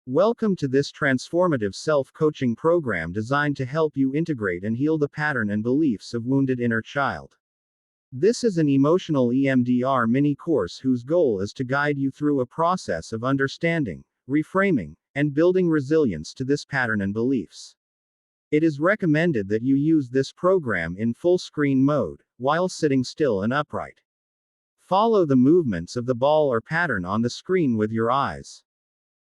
Welcome to this transformative self-coaching program designed to help you integrate and heal the pattern and beliefs of wounded inner child. This is an emotional EMDR mini course whose goal is to guide you through a process of understanding, reframing, and building resilience to this pattern and beliefs. It is recommended that you use this program in full screen mode, while sitting still and upright. Follow the movements of the ball or pattern on the screen with your eyes.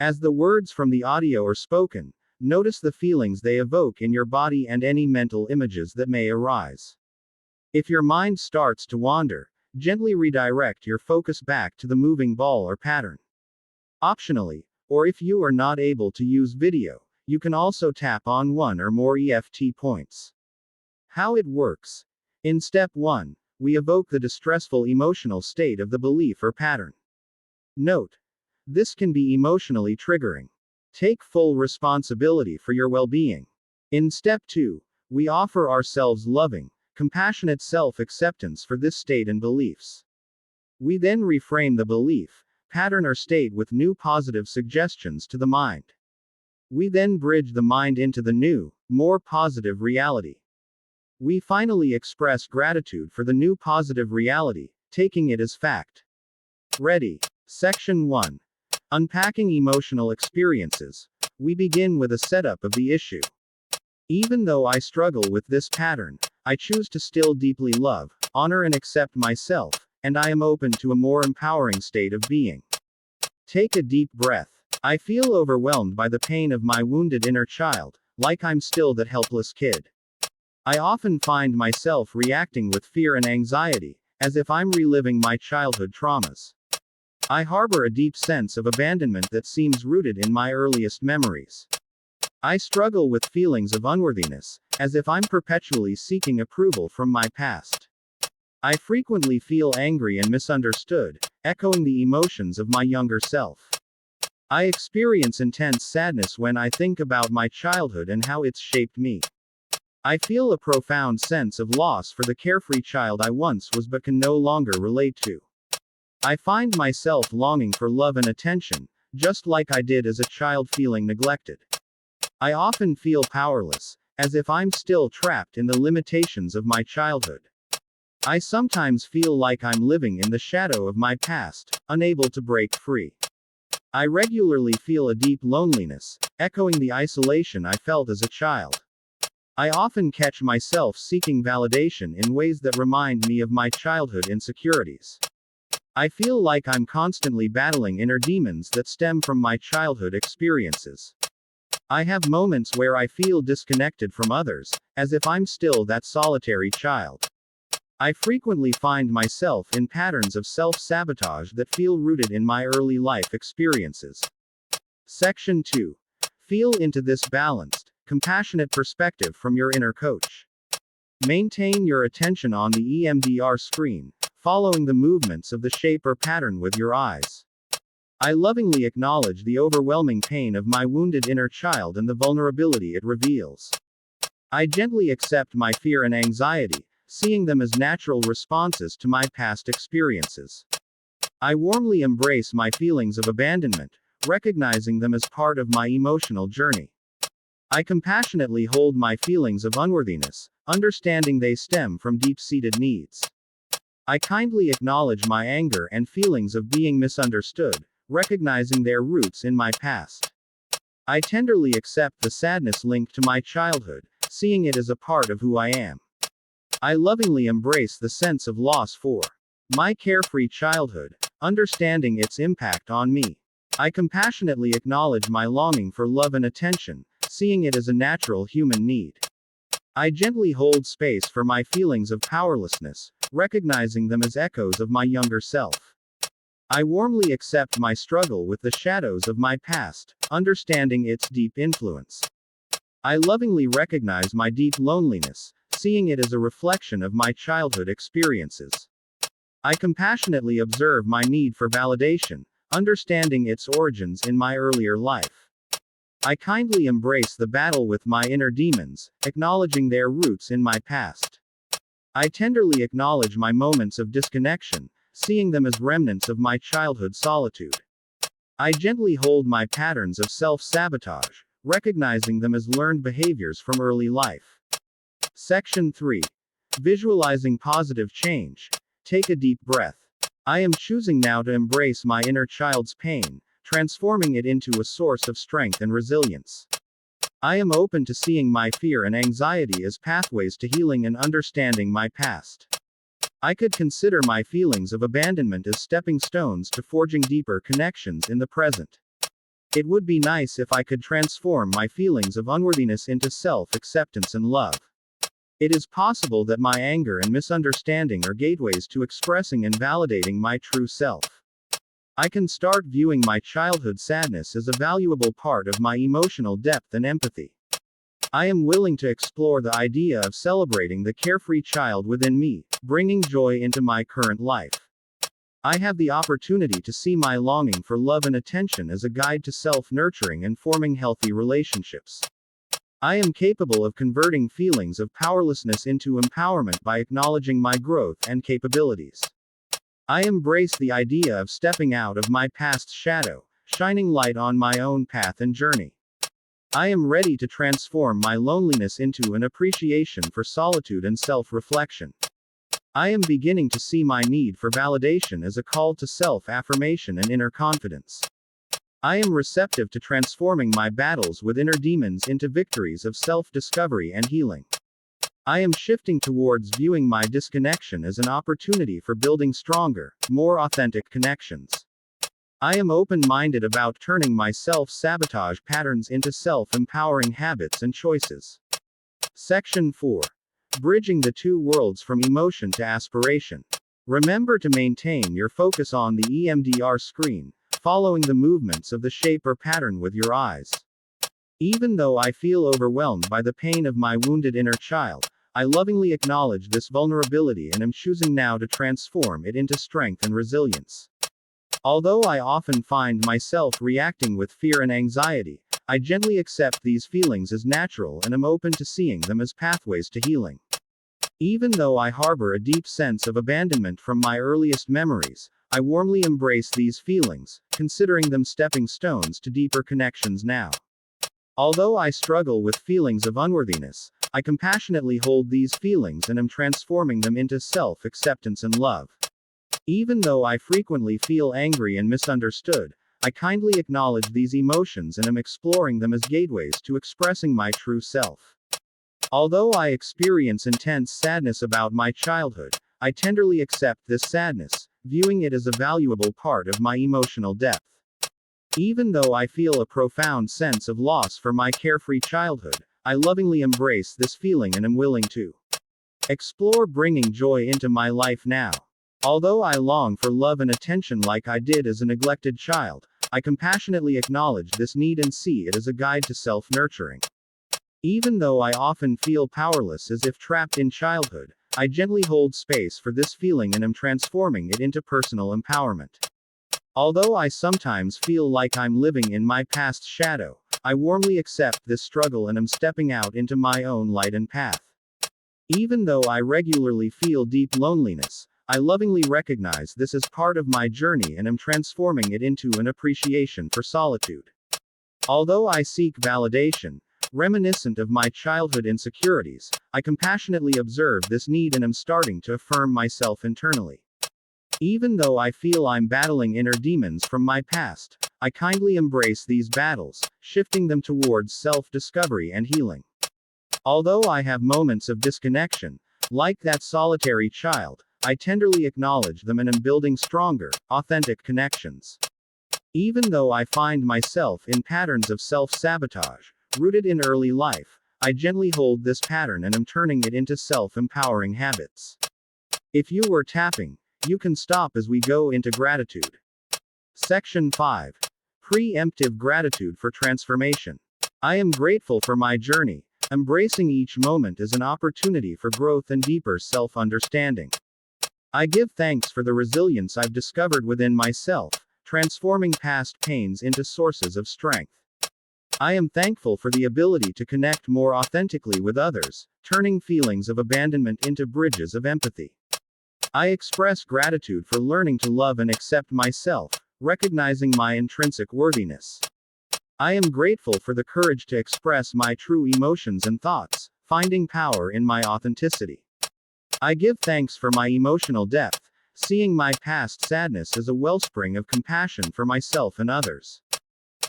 As the words from the audio are spoken, notice the feelings they evoke in your body and any mental images that may arise. If your mind starts to wander, gently redirect your focus back to the moving ball or pattern. Optionally, or if you are not able to use video, you can also tap on one or more EFT points. How it works. In step 1, we evoke the distressful emotional state of the belief or pattern. Note: this can be emotionally triggering. Take full responsibility for your well-being. In step 2, we offer ourselves loving, compassionate self-acceptance for this state and beliefs. We then reframe the belief, pattern or state with new positive suggestions to the mind. We then bridge the mind into the new, more positive reality. We finally express gratitude for the new positive reality, taking it as fact. Ready. Section 1. Unpacking emotional experiences. We begin with a setup of the issue. Even though I struggle with this pattern, I choose to still deeply love, honor and accept myself, and I am open to a more empowering state of being. Take a deep breath. I feel overwhelmed by the pain of my wounded inner child, like I'm still that helpless kid. I often find myself reacting with fear and anxiety, as if I'm reliving my childhood traumas. I harbor a deep sense of abandonment that seems rooted in my earliest memories. I struggle with feelings of unworthiness, as if I'm perpetually seeking approval from my past. I frequently feel angry and misunderstood, echoing the emotions of my younger self. I experience intense sadness when I think about my childhood and how it's shaped me. I feel a profound sense of loss for the carefree child I once was but can no longer relate to. I find myself longing for love and attention, just like I did as a child, feeling neglected. I often feel powerless, as if I'm still trapped in the limitations of my childhood. I sometimes feel like I'm living in the shadow of my past, unable to break free. I regularly feel a deep loneliness, echoing the isolation I felt as a child. I often catch myself seeking validation in ways that remind me of my childhood insecurities. I feel like I'm constantly battling inner demons that stem from my childhood experiences. I have moments where I feel disconnected from others, as if I'm still that solitary child. I frequently find myself in patterns of self-sabotage that feel rooted in my early life experiences. Section 2. Feel into this balanced, compassionate perspective from your inner coach. Maintain your attention on the EMDR screen, following the movements of the shape or pattern with your eyes. I lovingly acknowledge the overwhelming pain of my wounded inner child and the vulnerability it reveals. I gently accept my fear and anxiety, seeing them as natural responses to my past experiences. I warmly embrace my feelings of abandonment, recognizing them as part of my emotional journey. I compassionately hold my feelings of unworthiness, understanding they stem from deep-seated needs. I kindly acknowledge my anger and feelings of being misunderstood, recognizing their roots in my past. I tenderly accept the sadness linked to my childhood, seeing it as a part of who I am. I lovingly embrace the sense of loss for my carefree childhood, understanding its impact on me. I compassionately acknowledge my longing for love and attention, seeing it as a natural human need. I gently hold space for my feelings of powerlessness, recognizing them as echoes of my younger self. I warmly accept my struggle with the shadows of my past, understanding its deep influence. I lovingly recognize my deep loneliness, seeing it as a reflection of my childhood experiences. I compassionately observe my need for validation, understanding its origins in my earlier life. I kindly embrace the battle with my inner demons, acknowledging their roots in my past. I tenderly acknowledge my moments of disconnection, seeing them as remnants of my childhood solitude. I gently hold my patterns of self-sabotage, recognizing them as learned behaviors from early life. Section 3. Visualizing positive change. Take a deep breath. I am choosing now to embrace my inner child's pain, transforming it into a source of strength and resilience. I am open to seeing my fear and anxiety as pathways to healing and understanding my past. I could consider my feelings of abandonment as stepping stones to forging deeper connections in the present. It would be nice if I could transform my feelings of unworthiness into self-acceptance and love. It is possible that my anger and misunderstanding are gateways to expressing and validating my true self. I can start viewing my childhood sadness as a valuable part of my emotional depth and empathy. I am willing to explore the idea of celebrating the carefree child within me, bringing joy into my current life. I have the opportunity to see my longing for love and attention as a guide to self-nurturing and forming healthy relationships. I am capable of converting feelings of powerlessness into empowerment by acknowledging my growth and capabilities. I embrace the idea of stepping out of my past's shadow, shining light on my own path and journey. I am ready to transform my loneliness into an appreciation for solitude and self-reflection. I am beginning to see my need for validation as a call to self-affirmation and inner confidence. I am receptive to transforming my battles with inner demons into victories of self-discovery and healing. I am shifting towards viewing my disconnection as an opportunity for building stronger, more authentic connections. I am open-minded about turning my self-sabotage patterns into self-empowering habits and choices. Section 4. Bridging the two worlds from emotion to aspiration. Remember to maintain your focus on the EMDR screen, following the movements of the shape or pattern with your eyes. Even though I feel overwhelmed by the pain of my wounded inner child, I lovingly acknowledge this vulnerability and am choosing now to transform it into strength and resilience. Although I often find myself reacting with fear and anxiety, I gently accept these feelings as natural and am open to seeing them as pathways to healing. Even though I harbor a deep sense of abandonment from my earliest memories, I warmly embrace these feelings, considering them stepping stones to deeper connections now. Although I struggle with feelings of unworthiness, I compassionately hold these feelings and am transforming them into self-acceptance and love. Even though I frequently feel angry and misunderstood, I kindly acknowledge these emotions and am exploring them as gateways to expressing my true self. Although I experience intense sadness about my childhood, I tenderly accept this sadness, viewing it as a valuable part of my emotional depth. Even though I feel a profound sense of loss for my carefree childhood, I lovingly embrace this feeling and am willing to explore bringing joy into my life now. Although I long for love and attention like I did as a neglected child, I compassionately acknowledge this need and see it as a guide to self-nurturing. Even though I often feel powerless as if trapped in childhood, I gently hold space for this feeling and am transforming it into personal empowerment. Although I sometimes feel like I'm living in my past's shadow, I warmly accept this struggle and am stepping out into my own light and path. Even though I regularly feel deep loneliness, I lovingly recognize this as part of my journey and am transforming it into an appreciation for solitude. Although I seek validation, reminiscent of my childhood insecurities, I compassionately observe this need and am starting to affirm myself internally. Even though I feel I'm battling inner demons from my past, I kindly embrace these battles, shifting them towards self-discovery and healing. Although I have moments of disconnection, like that solitary child, I tenderly acknowledge them and am building stronger, authentic connections. Even though I find myself in patterns of self-sabotage, rooted in early life, I gently hold this pattern and am turning it into self-empowering habits. If you were tapping, you can stop as we go into gratitude. Section 5. Preemptive gratitude for transformation. I am grateful for my journey, embracing each moment as an opportunity for growth and deeper self-understanding. I give thanks for the resilience I've discovered within myself, transforming past pains into sources of strength. I am thankful for the ability to connect more authentically with others, turning feelings of abandonment into bridges of empathy. I express gratitude for learning to love and accept myself, recognizing my intrinsic worthiness. I am grateful for the courage to express my true emotions and thoughts, finding power in my authenticity. I give thanks for my emotional depth, seeing my past sadness as a wellspring of compassion for myself and others.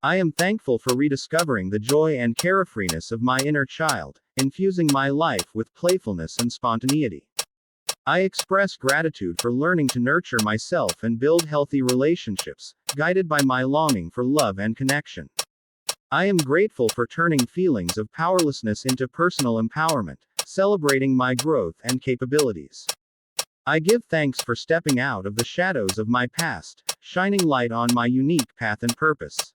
I am thankful for rediscovering the joy and carefreeness of my inner child, infusing my life with playfulness and spontaneity. I express gratitude for learning to nurture myself and build healthy relationships, guided by my longing for love and connection. I am grateful for turning feelings of powerlessness into personal empowerment, celebrating my growth and capabilities. I give thanks for stepping out of the shadows of my past, shining light on my unique path and purpose.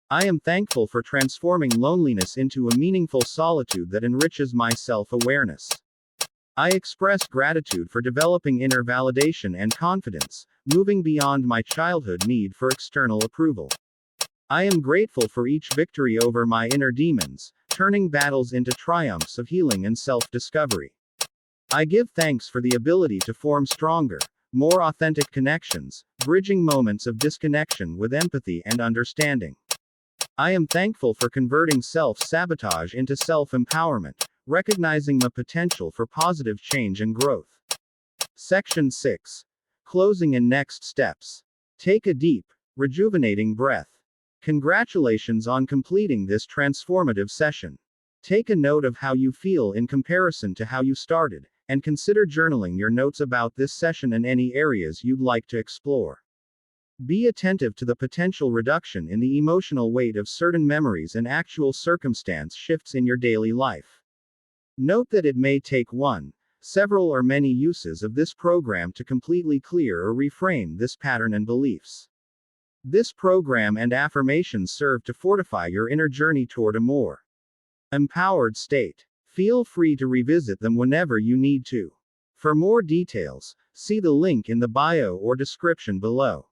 I am thankful for transforming loneliness into a meaningful solitude that enriches my self-awareness. I express gratitude for developing inner validation and confidence, moving beyond my childhood need for external approval. I am grateful for each victory over my inner demons, turning battles into triumphs of healing and self-discovery. I give thanks for the ability to form stronger, more authentic connections, bridging moments of disconnection with empathy and understanding. I am thankful for converting self-sabotage into self-empowerment, recognizing the potential for positive change and growth. Section 6. Closing and next steps. Take a deep, rejuvenating breath. Congratulations on completing this transformative session. Take a note of how you feel in comparison to how you started, and consider journaling your notes about this session and any areas you'd like to explore. Be attentive to the potential reduction in the emotional weight of certain memories and actual circumstance shifts in your daily life. Note that it may take one, several, or many uses of this program to completely clear or reframe this pattern and beliefs. This program and affirmations serve to fortify your inner journey toward a more empowered state. Feel free to revisit them whenever you need to. For more details, see the link in the bio or description below.